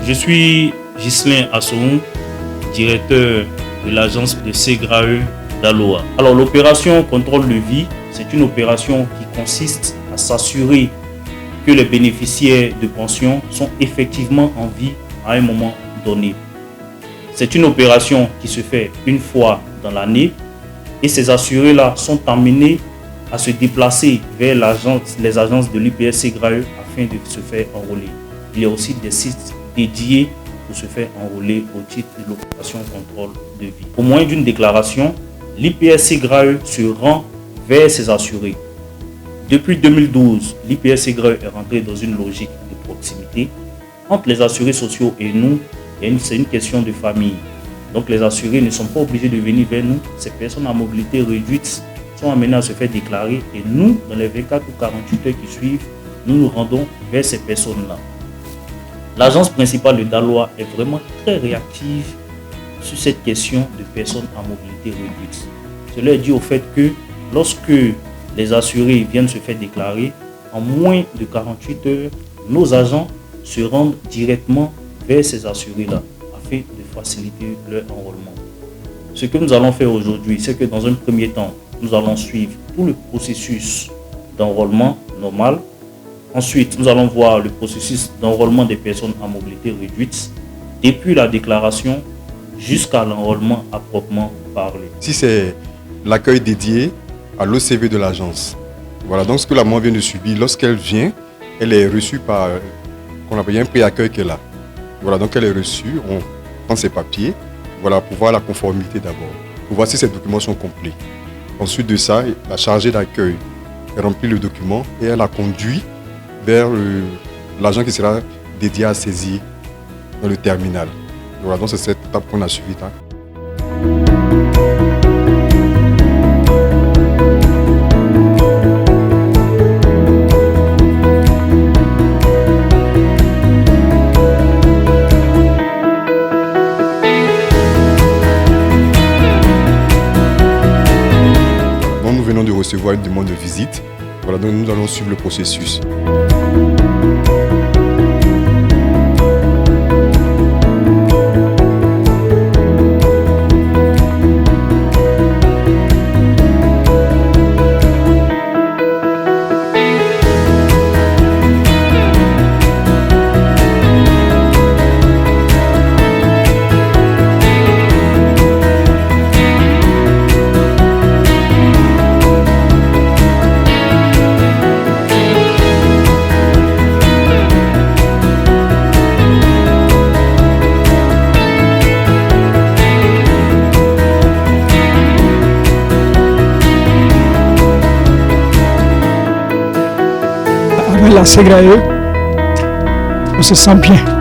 Je suis Ghislain Assoum, directeur de l'agence de SEGRAE d'Aloa. Alors l'opération contrôle de vie, c'est une opération qui consiste à s'assurer que les bénéficiaires de pension sont effectivement en vie à un moment donné. C'est une opération qui se fait une fois dans l'année et ces assurés-là sont amenés à se déplacer vers les agences de l'IPS SEGRAE afin de se faire enrôler. Il y a aussi des sites dédiés pour se faire enrôler au titre de l'opération contrôle de vie. Au moyen d'une déclaration, l'IPS SEGRAE se rend vers ses assurés. Depuis 2012, l'IPS SEGRAE est rentré dans une logique de proximité. Entre les assurés sociaux et nous, c'est une question de famille. Donc les assurés ne sont pas obligés de venir vers nous. Ces personnes à mobilité réduite sont amenées à se faire déclarer et nous, dans les 24 ou 48 heures qui suivent, nous nous rendons vers ces personnes-là. L'agence principale de Daloa est vraiment très réactive sur cette question de personnes à mobilité réduite. Cela est dû au fait que lorsque les assurés viennent se faire déclarer, en moins de 48 heures, nos agents se rendent directement vers ces assurés-là afin de faciliter leur enrôlement. Ce que nous allons faire aujourd'hui, c'est que dans un premier temps, nous allons suivre tout le processus d'enrôlement normal. Ensuite, nous allons voir le processus d'enrôlement des personnes à mobilité réduite depuis la déclaration jusqu'à l'enrôlement à proprement parler. Si c'est l'accueil dédié à l'OCV de l'agence, voilà, donc ce que la maman vient de subir, lorsqu'elle vient, elle est reçue par, qu'on appelle un pré-accueil qu'elle a. Voilà, donc elle est reçue, on prend ses papiers, voilà, pour voir la conformité d'abord, pour voir si ces documents sont complets. Ensuite de ça, la chargée d'accueil remplit le document et elle la conduit vers l'agent qui sera dédié à saisir dans le terminal. Voilà, donc c'est cette étape qu'on a suivie. Donc nous venons de recevoir une demande de visite. Voilà, donc nous allons suivre le processus. Avec la SEGRAE, on se sent bien.